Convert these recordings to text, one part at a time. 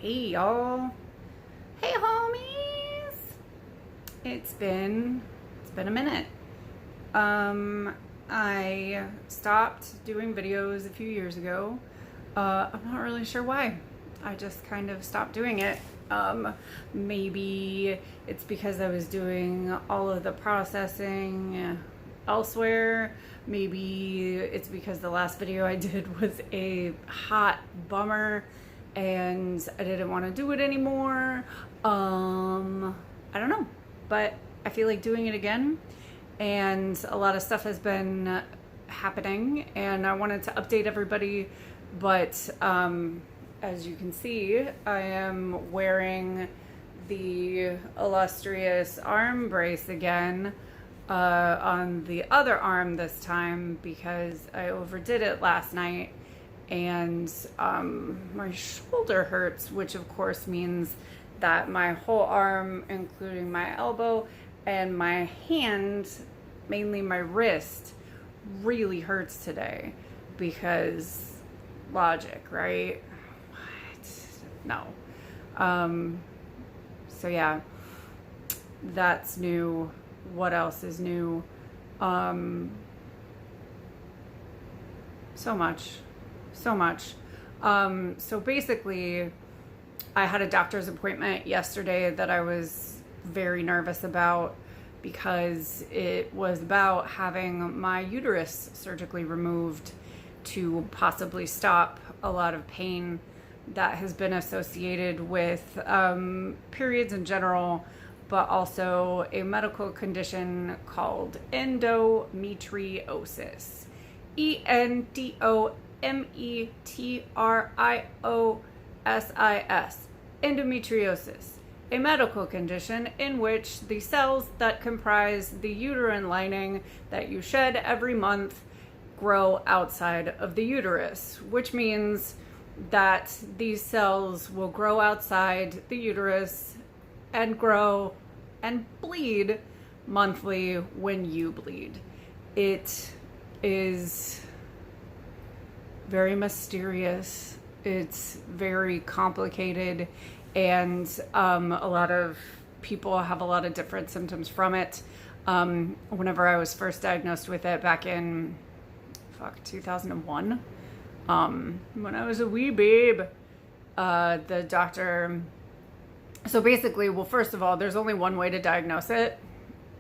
Hey y'all. Hey homies. It's been a minute. I stopped doing videos a few years ago. I'm not really sure why. I just kind of stopped doing it. Maybe it's because I was doing all of the processing elsewhere. Maybe it's because the last video I did was a hot bummer and I didn't want to do it anymore. I don't know, but I feel like doing it again, and a lot of stuff has been happening and I wanted to update everybody. But as you can see, I am wearing the illustrious arm brace again on the other arm this time because I overdid it last night, and my shoulder hurts, which of course means that my whole arm, including my elbow and my hand, mainly my wrist, really hurts today because logic, right? What? No. So yeah, that's new. What else is new? So much. So basically, I had a doctor's appointment yesterday that I was very nervous about because it was about having my uterus surgically removed to possibly stop a lot of pain that has been associated with periods in general, but also a medical condition called endometriosis. Endometriosis. Endometriosis. A medical condition in which the cells that comprise the uterine lining that you shed every month grow outside of the uterus, which means that these cells will grow outside the uterus and grow and bleed monthly when you bleed. It is very mysterious. It's very complicated, and a lot of people have a lot of different symptoms from it. Whenever I was first diagnosed with it back in 2001, when I was a wee babe, the doctor, so basically, well, first of all, there's only one way to diagnose it,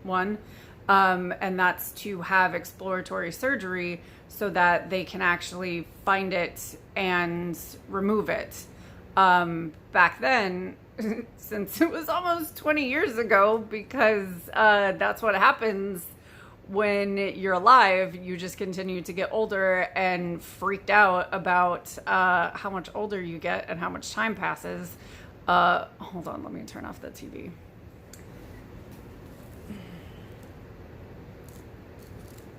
and that's to have exploratory surgery so that they can actually find it and remove it. Back then, since it was almost 20 years ago, because that's what happens when you're alive, you just continue to get older and freaked out about how much older you get and how much time passes. Hold on, let me turn off the TV.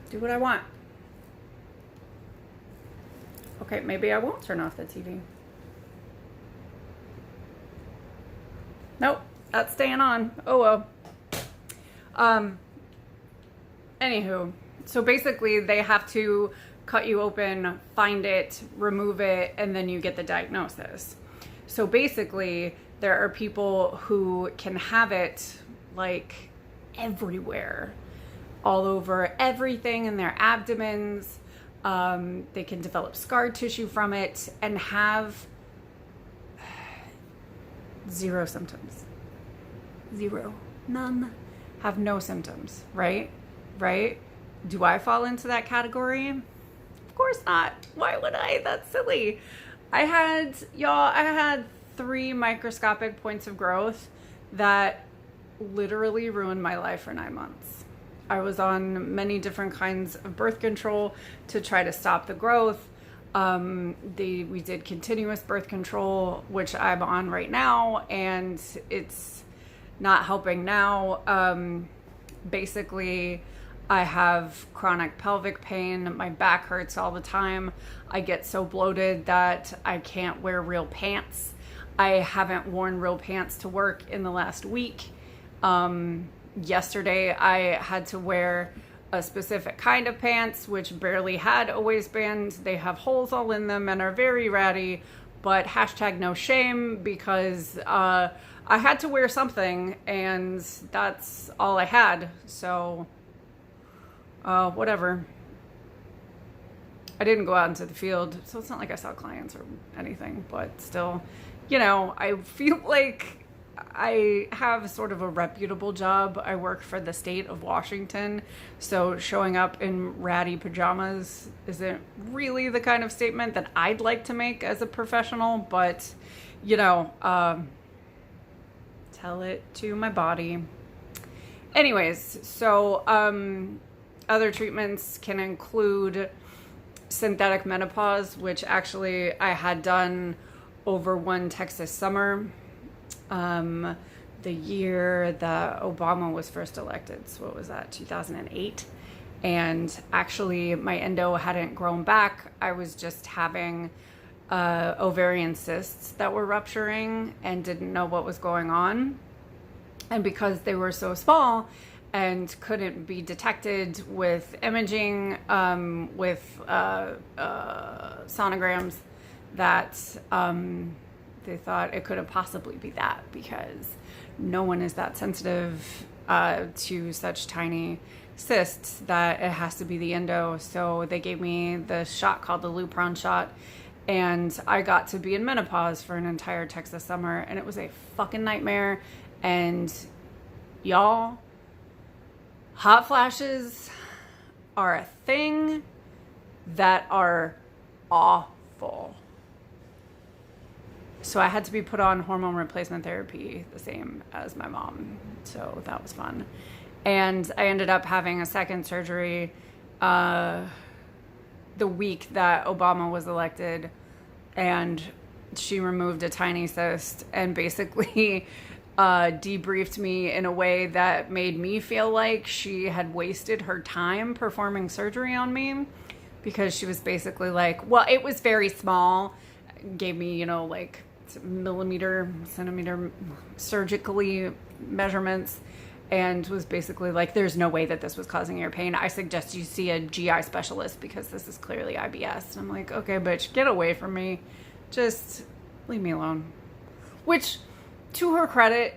Do what I want. Okay, maybe I won't turn off the TV. Nope, that's staying on. Oh well. Anywho, so basically they have to cut you open, find it, remove it, and then you get the diagnosis. So basically, there are people who can have it like everywhere, all over everything in their abdomens. They can develop scar tissue from it and have zero symptoms. Zero. None. Have no symptoms, right? Right? Do I fall into that category? Of course not. Why would I? That's silly. I had 3 microscopic points of growth that literally ruined my life for 9 months. I was on many different kinds of birth control to try to stop the growth. We did continuous birth control, which I'm on right now, and it's not helping now. Basically, I have chronic pelvic pain. My back hurts all the time. I get so bloated that I can't wear real pants. I haven't worn real pants to work in the last week. Yesterday, I had to wear a specific kind of pants, which barely had a waistband. They have holes all in them and are very ratty, but hashtag no shame, because I had to wear something and that's all I had. So whatever. I didn't go out into the field, so it's not like I saw clients or anything, but still, you know, I feel like I have sort of a reputable job. I work for the state of Washington, so showing up in ratty pajamas isn't really the kind of statement that I'd like to make as a professional, but, you know, tell it to my body. Anyways, so other treatments can include synthetic menopause, which actually I had done over one Texas summer, the year that Obama was first elected. So what was that, 2008? And actually my endo hadn't grown back. I was just having ovarian cysts that were rupturing and didn't know what was going on. And because they were so small and couldn't be detected with imaging, with sonograms, that they thought it couldn't possibly be that, because no one is that sensitive to such tiny cysts that it has to be the endo. So they gave me the shot called the Lupron shot, and I got to be in menopause for an entire Texas summer, and it was a fucking nightmare. And y'all, hot flashes are a thing that are awful. So I had to be put on hormone replacement therapy, the same as my mom. So that was fun. And I ended up having a second surgery the week that Obama was elected. And she removed a tiny cyst and basically debriefed me in a way that made me feel like she had wasted her time performing surgery on me, because she was basically like, well, it was very small, gave me, you know, like millimeter, centimeter surgically measurements, and was basically like, there's no way that this was causing your pain. I suggest you see a GI specialist because this is clearly IBS. And I'm like, okay, bitch, get away from me. Just leave me alone. Which, to her credit,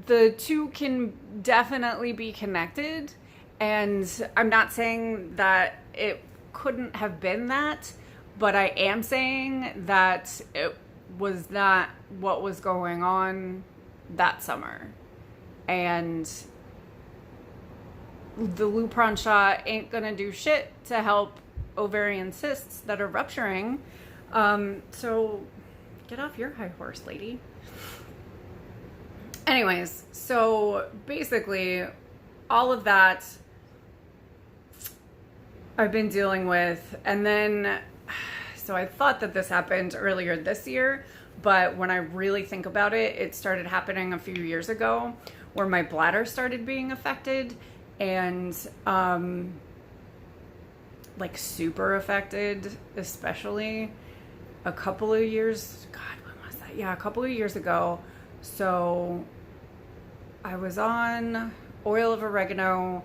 the two can definitely be connected. And I'm not saying that it couldn't have been that, but I am saying that it was not what was going on that summer. And the Lupron shot ain't gonna do shit to help ovarian cysts that are rupturing. So get off your high horse, lady. Anyways, so basically all of that I've been dealing with. And then, so I thought that this happened earlier this year, but when I really think about it, it started happening a few years ago, where my bladder started being affected, and like super affected, especially a couple of years, God, when was that? Yeah, a couple of years ago. So I was on oil of oregano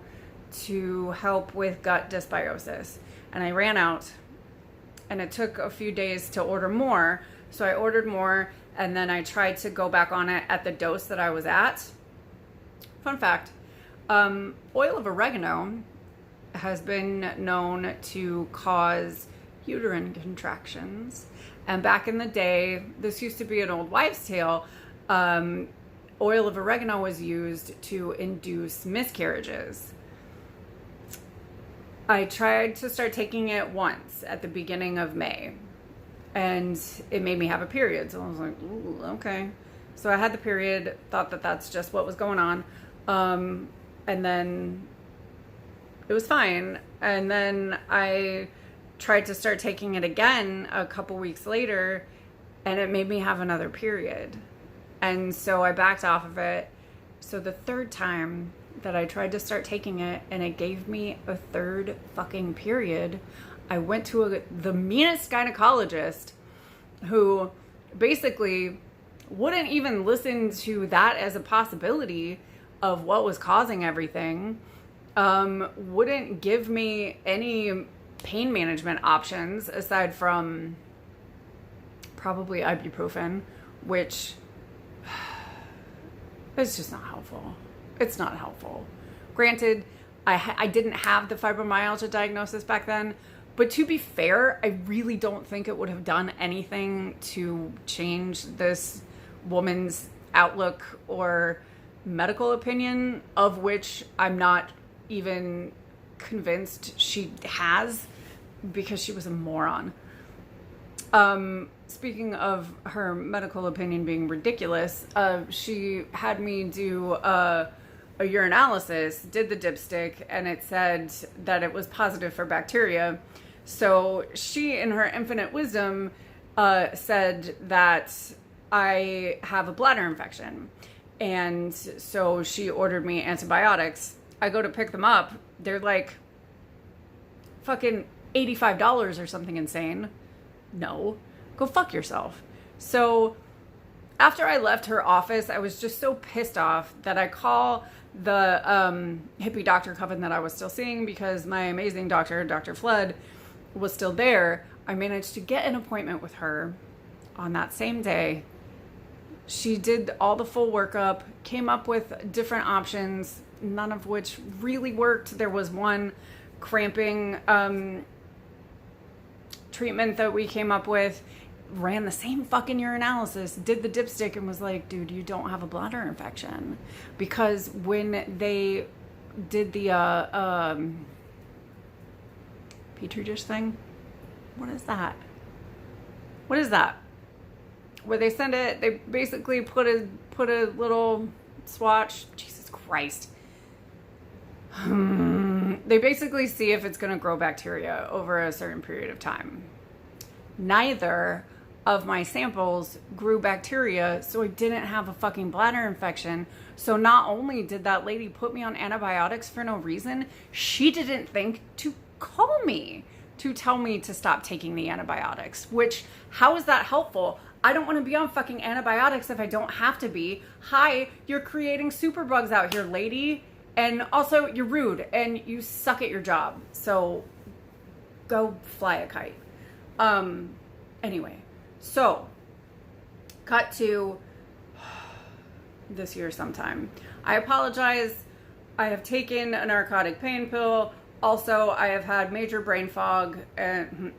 to help with gut dysbiosis, and I ran out, and it took a few days to order more. So I ordered more, and then I tried to go back on it at the dose that I was at. Fun fact, oil of oregano has been known to cause uterine contractions. And back in the day, this used to be an old wives' tale, oil of oregano was used to induce miscarriages. I tried to start taking it once at the beginning of May, and it made me have a period. So I was like, ooh, okay. So I had the period, thought that that's just what was going on. And then it was fine. And then I tried to start taking it again a couple weeks later, and it made me have another period. And so I backed off of it. So the third time that I tried to start taking it and it gave me a third fucking period, I went to the meanest gynecologist, who basically wouldn't even listen to that as a possibility of what was causing everything, wouldn't give me any pain management options aside from probably ibuprofen, which is just not helpful. It's not helpful. Granted, I didn't have the fibromyalgia diagnosis back then, but to be fair, I really don't think it would have done anything to change this woman's outlook or medical opinion, of which I'm not even convinced she has, because she was a moron. Speaking of her medical opinion being ridiculous, she had me do a urinalysis, did the dipstick, and it said that it was positive for bacteria. So she, in her infinite wisdom, said that I have a bladder infection. And so she ordered me antibiotics. I go to pick them up. They're like fucking $85 or something insane. No, go fuck yourself. So after I left her office, I was just so pissed off that I call the hippie doctor coven that I was still seeing, because my amazing doctor, Dr. Flood, was still there. I managed to get an appointment with her on that same day. She did all the full workup, came up with different options, none of which really worked. There was one cramping treatment that we came up with, ran the same fucking urinalysis, did the dipstick, and was like, dude, you don't have a bladder infection. Because when they did the Petri dish thing, what is that? Where they send it, they basically put a little swatch. Jesus Christ. They basically see if it's going to grow bacteria over a certain period of time. Neither of my samples grew bacteria, so I didn't have a fucking bladder infection. So not only did that lady put me on antibiotics for no reason, she didn't think to call me to tell me to stop taking the antibiotics, which, how is that helpful? I don't want to be on fucking antibiotics if I don't have to be. Hi, you're creating superbugs out here, lady. And also, you're rude and you suck at your job. So go fly a kite. Anyway, so cut to this year sometime. I apologize. I have taken a narcotic pain pill. Also, I have had major brain fog and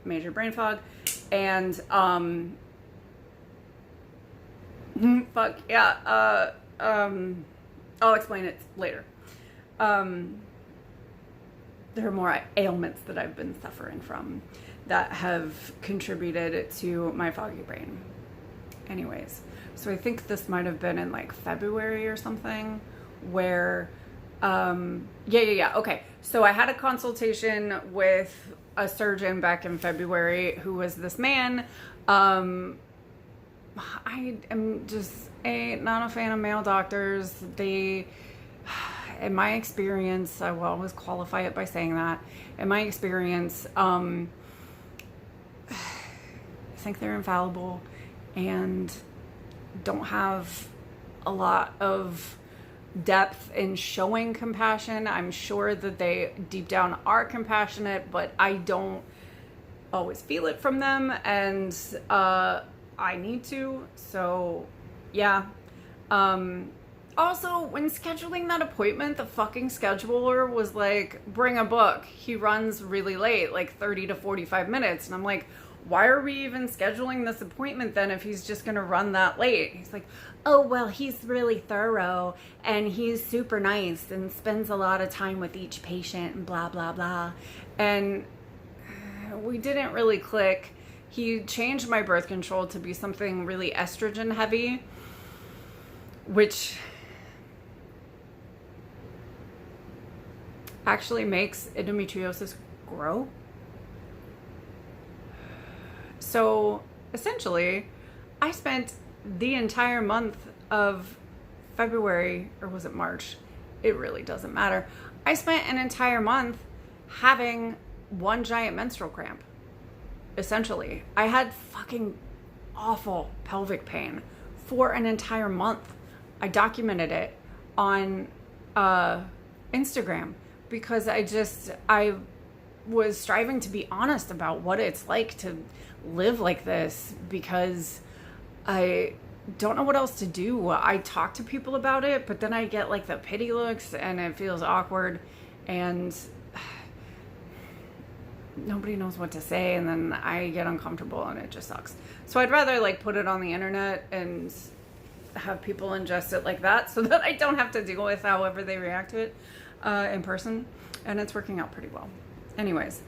fuck yeah. I'll explain it later. There are more ailments that I've been suffering from that have contributed to my foggy brain. Anyways, so I think this might have been in like February or something, where okay, so I had a consultation with a surgeon back in February who was this man. I am just not a fan of male doctors. They, in my experience, I will always qualify it by saying that, in my experience, I think they're infallible and don't have a lot of depth in showing compassion. I'm sure that they deep down are compassionate, but I don't always feel it from them, and I need to. So yeah. Also, when scheduling that appointment, the fucking scheduler was like, bring a book. He runs really late, like 30 to 45 minutes. And I'm like, why are we even scheduling this appointment then if he's just going to run that late? He's like, oh, well, he's really thorough and he's super nice and spends a lot of time with each patient and blah, blah, blah. And we didn't really click. He changed my birth control to be something really estrogen heavy, which actually makes endometriosis grow. So essentially, I spent the entire month of February, or was it March? It really doesn't matter. I spent an entire month having one giant menstrual cramp. Essentially, I had fucking awful pelvic pain for an entire month. I documented it on Instagram because I was striving to be honest about what it's like to live like this because I don't know what else to do. I talk to people about it, but then I get like the pity looks and it feels awkward and nobody knows what to say, and then I get uncomfortable and it just sucks. So I'd rather like put it on the internet and have people ingest it like that so that I don't have to deal with however they react to it in person, and it's working out pretty well. Anyways,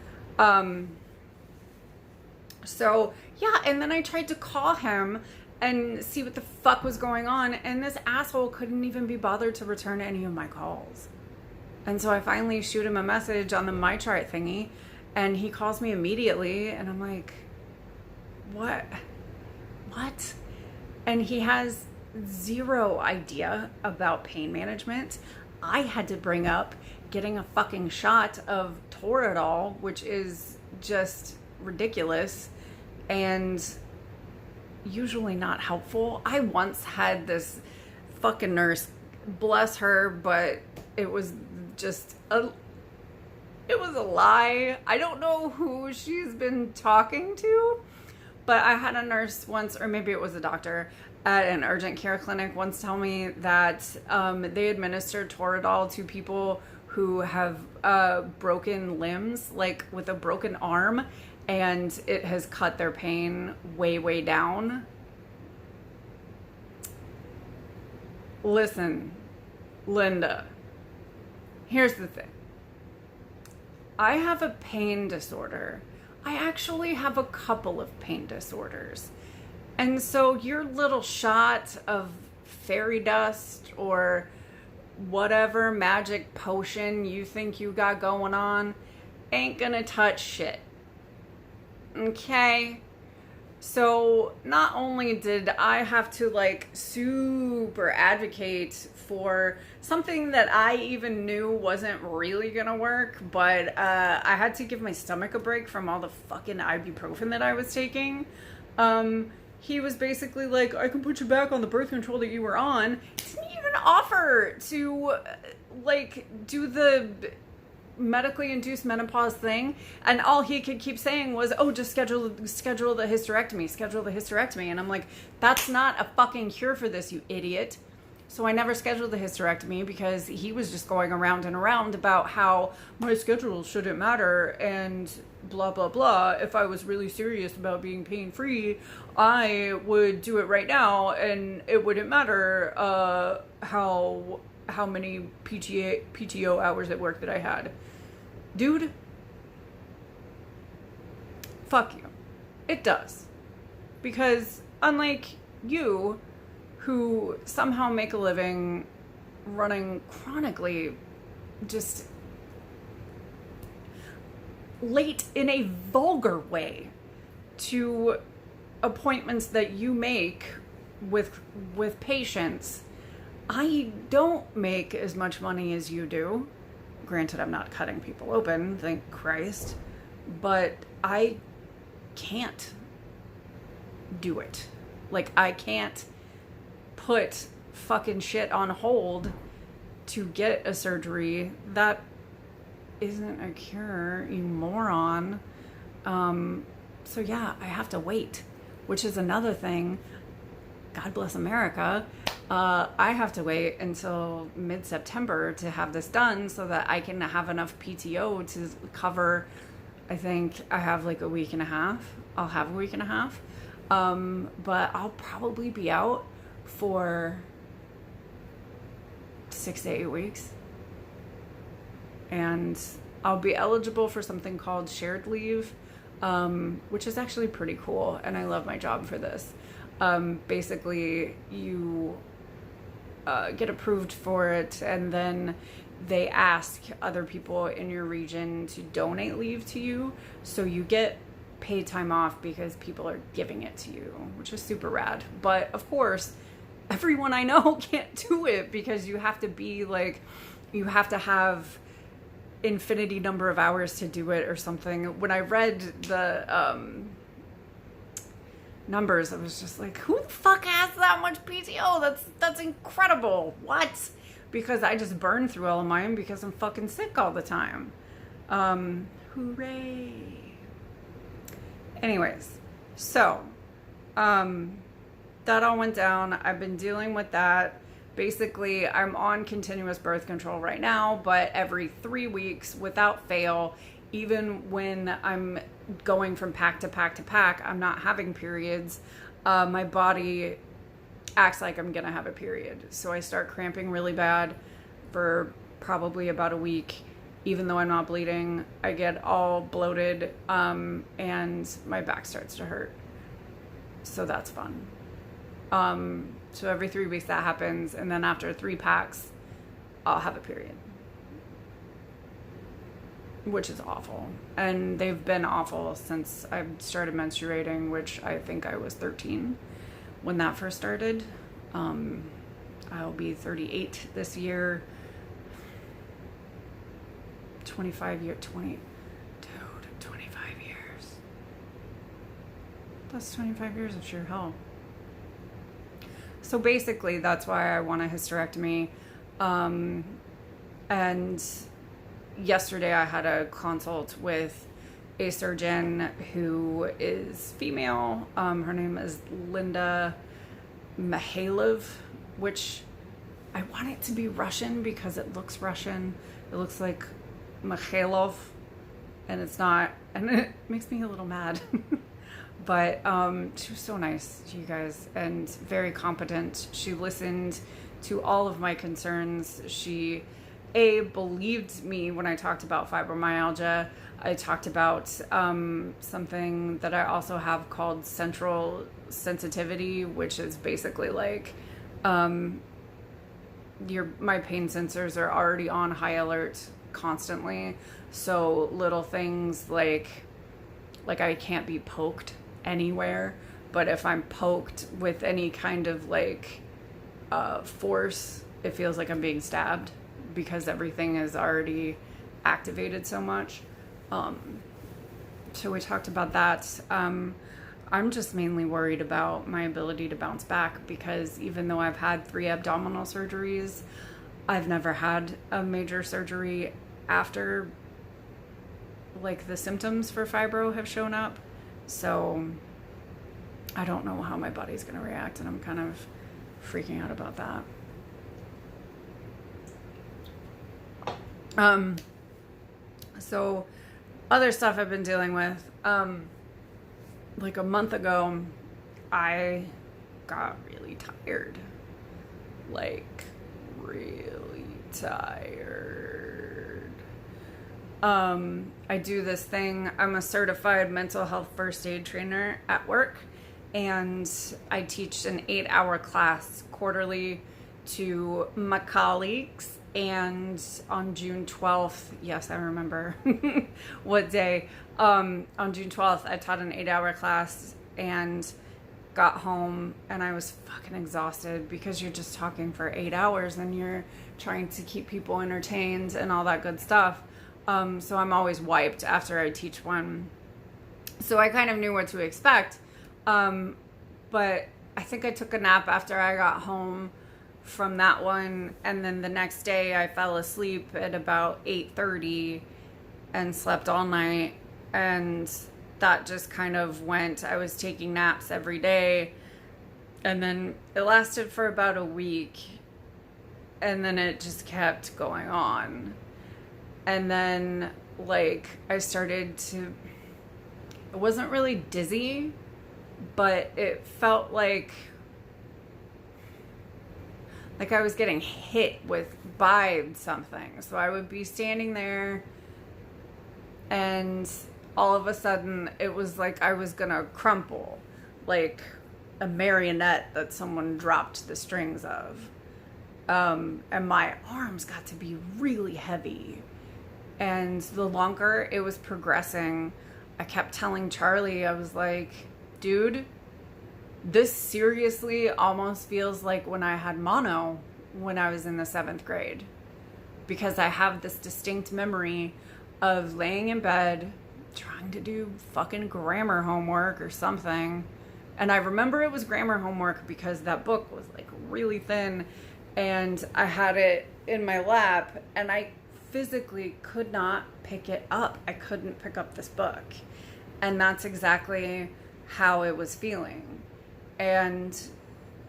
so yeah, and then I tried to call him and see what the fuck was going on, and this asshole couldn't even be bothered to return any of my calls. And so I finally shoot him a message on the MyChart thingy, and he calls me immediately, and I'm like, what? And he has zero idea about pain management. I had to bring up getting a fucking shot of Toradol, which is just ridiculous and usually not helpful. I once had this fucking nurse, bless her, but it was just it was a lie. I don't know who she's been talking to, but I had a nurse once, or maybe it was a doctor, at an urgent care clinic once tell me that they administer Toradol to people who have broken limbs, like with a broken arm, and it has cut their pain way, way down. Listen, Linda, here's the thing. I have a pain disorder. I actually have a couple of pain disorders. And so your little shot of fairy dust or whatever magic potion you think you got going on ain't gonna touch shit. Okay? So not only did I have to like super advocate for something that I even knew wasn't really gonna work, but I had to give my stomach a break from all the fucking ibuprofen that I was taking. He was basically like, I can put you back on the birth control that you were on. He didn't even offer to like do the medically induced menopause thing, and all he could keep saying was, oh, just schedule the hysterectomy, and I'm like, that's not a fucking cure for this, you idiot. So I never scheduled the hysterectomy because he was just going around and around about how my schedule shouldn't matter and blah blah blah. If I was really serious about being pain free, I would do it right now and it wouldn't matter how many PTO hours at work that I had. Dude, fuck you. It does. Because unlike you, who somehow make a living running chronically just late in a vulgar way to appointments that you make with patients, I don't make as much money as you do. Granted, I'm not cutting people open, thank Christ, but I can't do it. Like, I can't put fucking shit on hold to get a surgery that isn't a cure, you moron. So yeah, I have to wait, which is another thing. God bless America. I have to wait until mid-September to have this done so that I can have enough PTO to cover, I think I have like a week and a half. I'll have a week and a half. But I'll probably be out for 6 to 8 weeks. And I'll be eligible for something called shared leave, which is actually pretty cool. And I love my job for this. Basically, you get approved for it, and then they ask other people in your region to donate leave to you. So you get paid time off because people are giving it to you, which is super rad. But of course, everyone I know can't do it because you have to be like, you have to have infinity number of hours to do it or something. When I read the numbers, I was just like, who the fuck has that much PTO? That's incredible. What? Because I just burn through all of mine because I'm fucking sick all the time. Hooray. Anyways, So, that all went down. I've been dealing with that. Basically, I'm on continuous birth control right now, but every 3 weeks without fail, even when I'm going from pack to pack to pack, I'm not having periods. My body acts like I'm gonna have a period. So I start cramping really bad for probably about a week. Even though I'm not bleeding, I get all bloated, and my back starts to hurt. So that's fun. So every 3 weeks that happens, and then after 3 packs, I'll have a period. Which is awful. And they've been awful since I started menstruating, which I think I was 13 when that first started. I'll be 38 this year. 25 years. That's 25 years of sheer hell. So basically, that's why I want a hysterectomy. And yesterday I had a consult with a surgeon who is female. Her name is Linda Mihailov, which I want it to be Russian because it looks Russian. It looks like Mikhailov, and it's not, and it makes me a little mad. But she was so nice, you guys, and very competent. She listened to all of my concerns. She, believed me when I talked about fibromyalgia. I talked about something that I also have called central sensitivity, which is basically like my pain sensors are already on high alert constantly. So little things like I can't be poked anywhere, but if I'm poked with any kind of like force, it feels like I'm being stabbed because everything is already activated so much. So we talked about that. I'm just mainly worried about my ability to bounce back because even though I've had 3 abdominal surgeries, I've never had a major surgery after like the symptoms for fibro have shown up. So I don't know how my body's going to react, and I'm kind of freaking out about that. So other stuff I've been dealing with, like a month ago, I got really tired, like really tired. I do this thing. I'm a certified mental health first aid trainer at work, and I teach an 8-hour class quarterly to my colleagues. And on June 12th, yes, I remember what day, on June 12th, I taught an 8-hour class and got home, and I was fucking exhausted because you're just talking for 8 hours and you're trying to keep people entertained and all that good stuff. So I'm always wiped after I teach one. So I kind of knew what to expect. But I think I took a nap after I got home from that one, and then the next day I fell asleep at about 8:30 and slept all night, and that just kind of went. I was taking naps every day, and then it lasted for about a week, and then it just kept going on. And then like I started to, it wasn't really dizzy, but it felt like I was getting hit by something. So I would be standing there, and all of a sudden it was like I was gonna crumple, like a marionette that someone dropped the strings of. And my arms got to be really heavy. And the longer it was progressing, I kept telling Charlie, I was like, dude, this seriously almost feels like when I had mono when I was in the 7th grade, because I have this distinct memory of laying in bed trying to do fucking grammar homework or something. And I remember it was grammar homework because that book was like really thin, and I had it in my lap, and I physically could not pick it up. I couldn't pick up this book. And that's exactly how it was feeling. And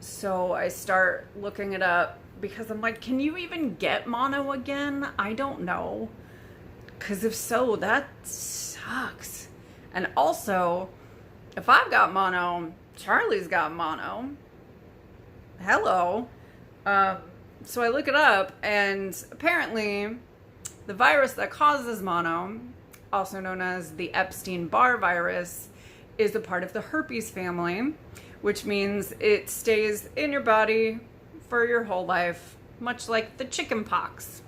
so I start looking it up because I'm like, can you even get mono again? I don't know. Because if so, that sucks. And also, if I've got mono, Charlie's got mono. Hello. So I look it up, and apparently the virus that causes mono, also known as the Epstein-Barr virus, is a part of the herpes family, which means it stays in your body for your whole life, much like the chicken pox.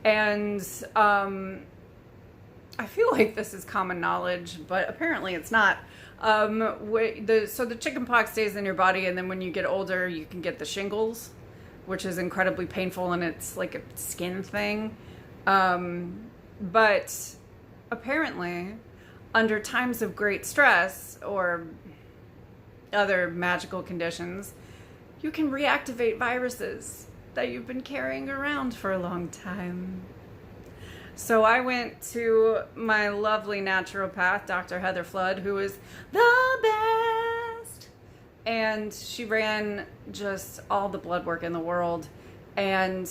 And I feel like this is common knowledge, but apparently it's not. So the chicken pox stays in your body, and then when you get older, you can get the shingles, which is incredibly painful, and it's like a skin thing. But apparently, under times of great stress or other magical conditions, you can reactivate viruses that you've been carrying around for a long time. So I went to my lovely naturopath, Dr. Heather Flood, who is the best. And she ran just all the blood work in the world. And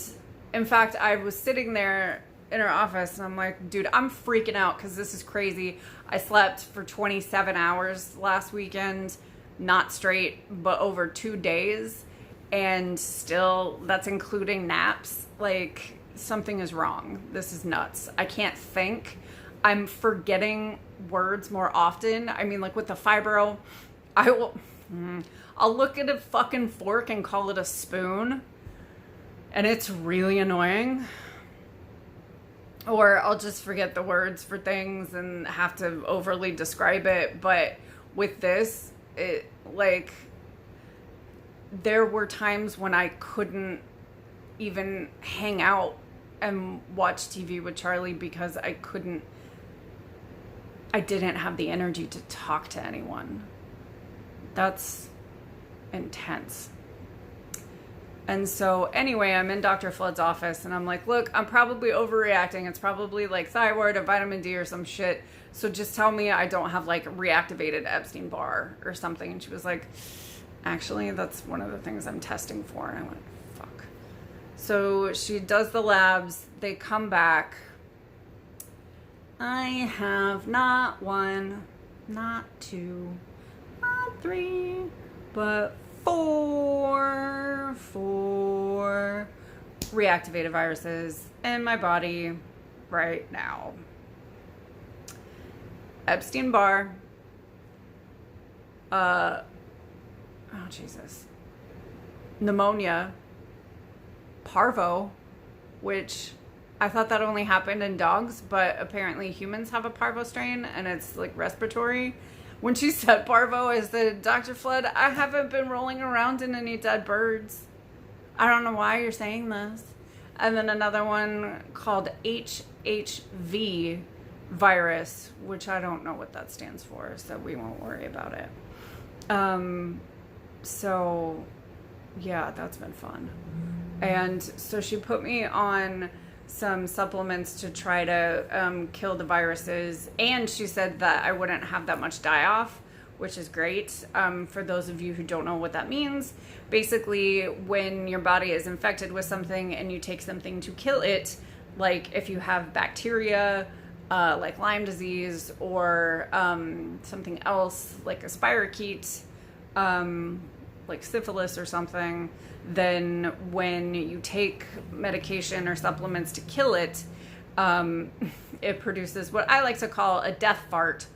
in fact, I was sitting there in her office and I'm like, dude, I'm freaking out because this is crazy. I slept for 27 hours last weekend, not straight, but over 2 days. And still, that's including naps. Like, something is wrong. This is nuts. I can't think. I'm forgetting words more often. I mean, like with the fibro, I'll look at a fucking fork and call it a spoon. And it's really annoying. Or I'll just forget the words for things and have to overly describe it. But with this, there were times when I couldn't even hang out and watch TV with Charlie because I didn't have the energy to talk to anyone. That's intense. And so anyway, I'm in Dr. Flood's office and I'm like, look, I'm probably overreacting. It's probably like thyroid or vitamin D or some shit. So just tell me I don't have like reactivated Epstein-Barr or something. And she was like, actually, that's one of the things I'm testing for. And I went, fuck. So she does the labs. They come back. I have not 1, not 2, not 3, but 4 reactivated viruses in my body right now. Epstein-Barr. Oh, Jesus. Pneumonia. Parvo, which I thought that only happened in dogs, but apparently humans have a parvo strain and it's like respiratory. When she said parvo, I said, Dr. Flood, I haven't been rolling around in any dead birds. I don't know why you're saying this. And then another one called HHV virus, which I don't know what that stands for, so we won't worry about it. So yeah, that's been fun. And so she put me on some supplements to try to kill the viruses. And she said that I wouldn't have that much die-off, which is great. For those of you who don't know what that means, basically when your body is infected with something and you take something to kill it, like if you have bacteria, like Lyme disease, or something else like a spirochete, like syphilis or something, then when you take medication or supplements to kill it, it produces what I like to call a death fart,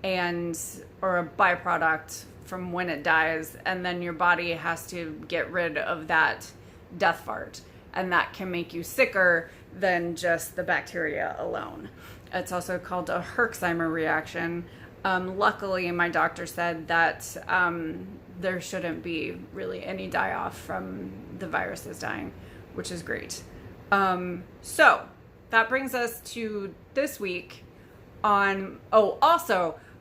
or a byproduct from when it dies, and then your body has to get rid of that death fart, and that can make you sicker than just the bacteria alone. It's also called a Herxheimer reaction. Luckily, my doctor said that there shouldn't be really any die-off from the viruses dying, which is great. So that brings us to this week on,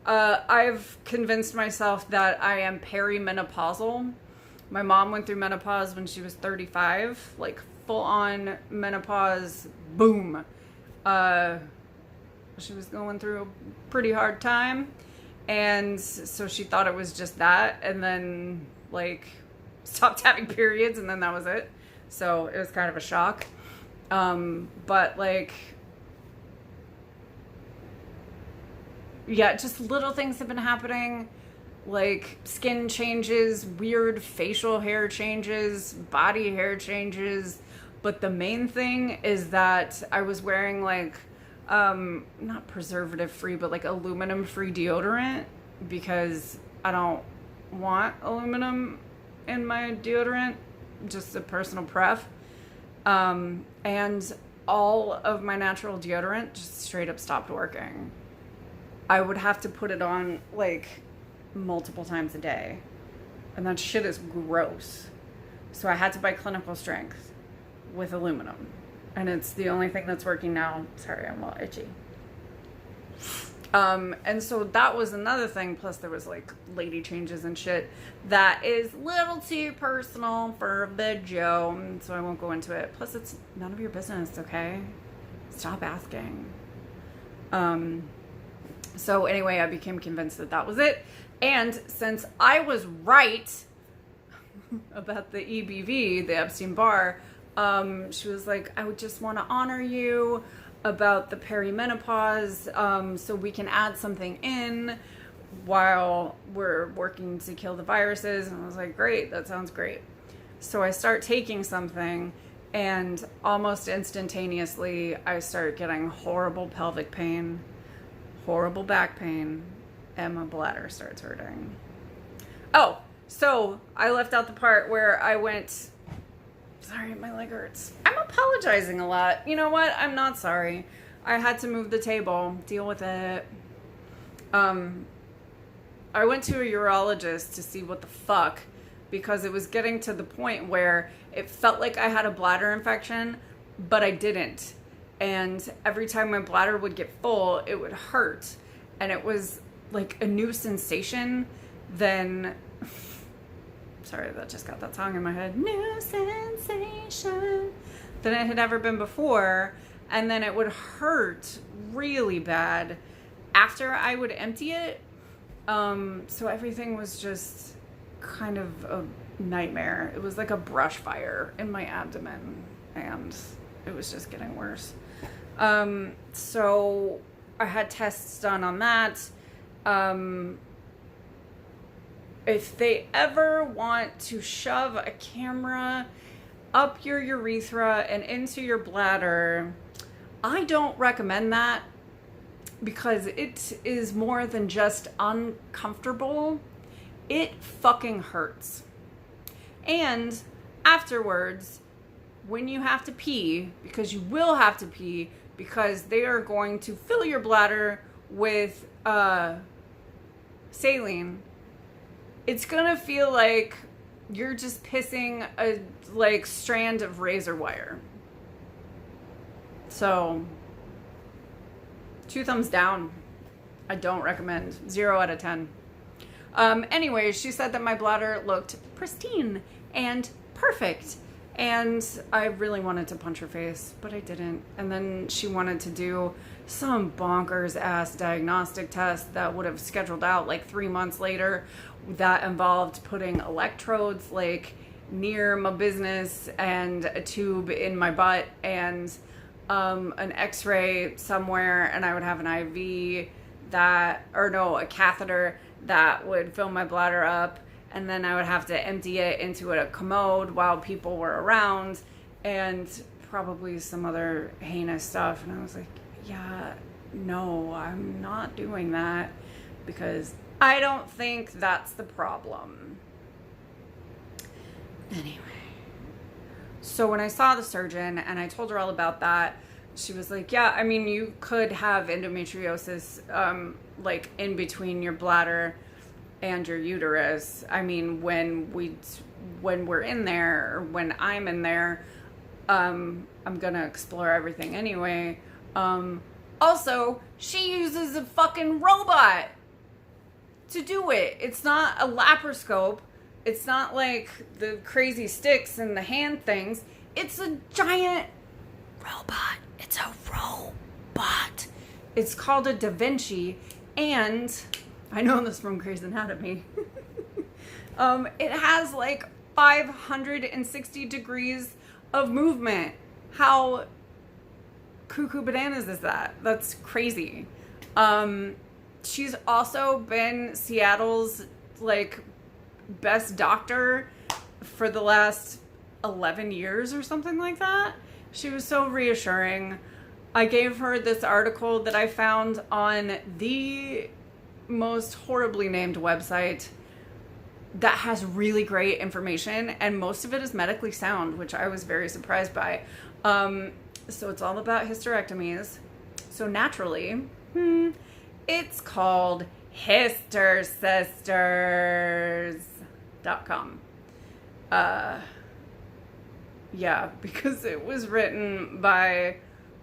I've convinced myself that I am perimenopausal. My mom went through menopause when she was 35, like full-on menopause, boom. She was going through a pretty hard time. And so she thought it was just that, and then like stopped having periods, and then that was it. So it was kind of a shock. But like, yeah, just little things have been happening, like skin changes, weird facial hair changes, body hair changes. But the main thing is that I was wearing like, not preservative free, but like aluminum free deodorant, because I don't want aluminum in my deodorant, just a personal pref. And all of my natural deodorant just straight up stopped working. I would have to put it on like multiple times a day, and that shit is gross. So I had to buy clinical strength with aluminum, and it's the only thing that's working now. Sorry, I'm all itchy. And so that was another thing. Plus there was like lady changes and shit that is a little too personal for a video, so I won't go into it. Plus it's none of your business, okay? Stop asking. So anyway, I became convinced that that was it. And since I was right about the EBV, the Epstein-Barr, she was like, I would just want to honor you about the perimenopause, so we can add something in while we're working to kill the viruses. And I was like, great, that sounds great. So I start taking something, and almost instantaneously I start getting horrible pelvic pain, horrible back pain, and my bladder starts hurting. Oh, so I left out the part where I went, sorry, my leg hurts. I'm apologizing a lot. You know what? I'm not sorry. I had to move the table. Deal with it. I went to a urologist to see what the fuck, because it was getting to the point where it felt like I had a bladder infection, but I didn't. And every time my bladder would get full, it would hurt. And it was like a new sensation than... Sorry, that just got that song in my head. New sensation than it had ever been before. And then it would hurt really bad after I would empty it. So everything was just kind of a nightmare. It was like a brush fire in my abdomen, and it was just getting worse. So I had tests done on that. If they ever want to shove a camera up your urethra and into your bladder, I don't recommend that, because it is more than just uncomfortable. It fucking hurts. And afterwards, when you have to pee, because you will have to pee, because they are going to fill your bladder with saline, it's gonna feel like you're just pissing a like strand of razor wire. So 2 thumbs down. I don't recommend. 0 out of 10. Anyway, she said that my bladder looked pristine and perfect, and I really wanted to punch her face, but I didn't. And then she wanted to do some bonkers ass diagnostic test that would have scheduled out like 3 months later, that involved putting electrodes like near my business and a tube in my butt and an x-ray somewhere, and I would have an IV that, or no, a catheter that would fill my bladder up, and then I would have to empty it into a commode while people were around, and probably some other heinous stuff. And I was like, yeah, no, I'm not doing that, because I don't think that's the problem. Anyway, so when I saw the surgeon and I told her all about that, she was like, yeah, I mean, you could have endometriosis like in between your bladder and your uterus. I mean, when we're in there, or when I'm in there, I'm gonna explore everything anyway. Also, she uses a fucking robot to do it. It's not a laparoscope. It's not like the crazy sticks and the hand things. It's a giant robot. It's a robot. It's called a Da Vinci, and I know this from Grey's Anatomy. It has like 560 degrees of movement. How cuckoo bananas is that? That's crazy. She's also been Seattle's like best doctor for the last 11 years or something like that. She was so reassuring. I gave her this article that I found on the most horribly named website that has really great information, and most of it is medically sound, which I was very surprised by. So it's all about hysterectomies. So naturally, it's called histersisters.com. Yeah, because it was written by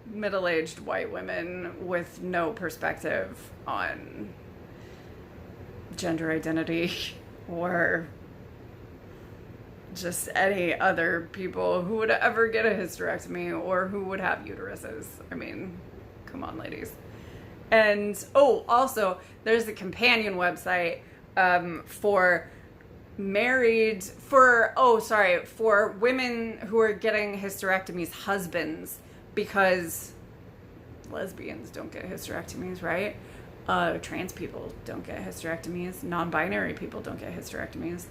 middle-aged white women with no perspective on gender identity or just any other people who would ever get a hysterectomy or who would have uteruses. I mean, come on, ladies. And, also, there's a companion website for women who are getting hysterectomies, husbands, because lesbians don't get hysterectomies, right? Trans people don't get hysterectomies. Non-binary people don't get hysterectomies.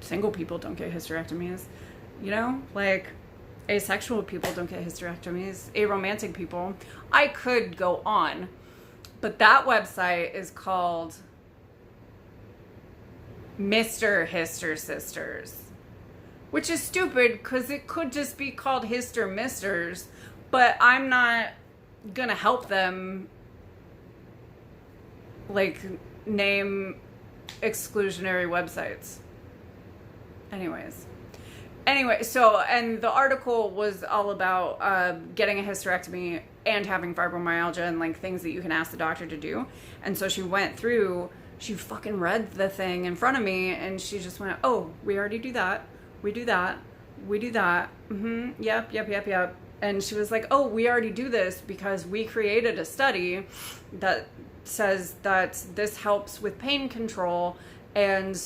Single people don't get hysterectomies. You know, like asexual people don't get hysterectomies. Aromantic people. I could go on, but that website is called Mr. Hister Sisters, which is stupid because it could just be called Hister Misters, but I'm not gonna help them like name exclusionary websites. Anyway, so, and the article was all about getting a hysterectomy and having fibromyalgia and like things that you can ask the doctor to do. And so she went through, she fucking read the thing in front of me, and she just went, oh, we already do that. We do that. We do that. Yep. And she was like, oh, we already do this because we created a study that says that this helps with pain control. And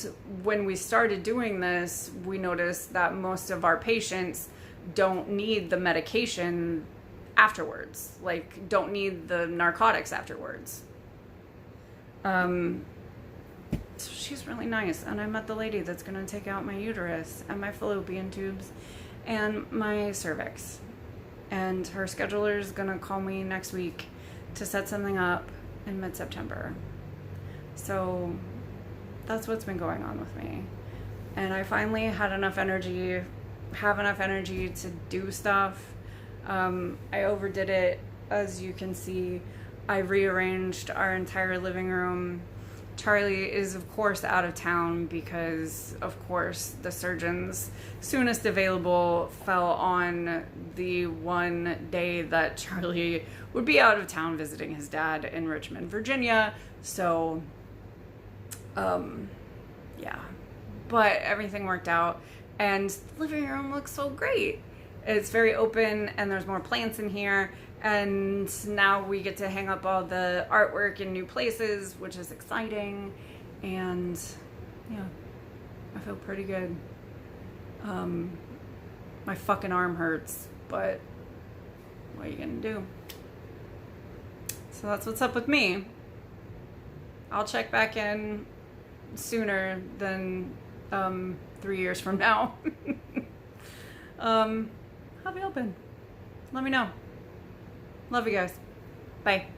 when we started doing this, we noticed that most of our patients don't need the medication afterwards, like don't need the narcotics afterwards. So she's really nice. And I met the lady that's going to take out my uterus and my fallopian tubes and my cervix. And her scheduler is going to call me next week to set something up in mid-September. So that's what's been going on with me. And I finally have enough energy to do stuff. I overdid it, as you can see. I rearranged our entire living room. Charlie is, of course, out of town because, of course, the surgeon's soonest available fell on the one day that Charlie would be out of town visiting his dad in Richmond, Virginia. So, yeah. But everything worked out, and the living room looks so great. It's very open, and there's more plants in here. And now we get to hang up all the artwork in new places, which is exciting. And yeah, I feel pretty good. My fucking arm hurts, but what are you gonna do? So that's what's up with me. I'll check back in sooner than 3 years from now. I'll be open. Let me know. Love you guys. Bye.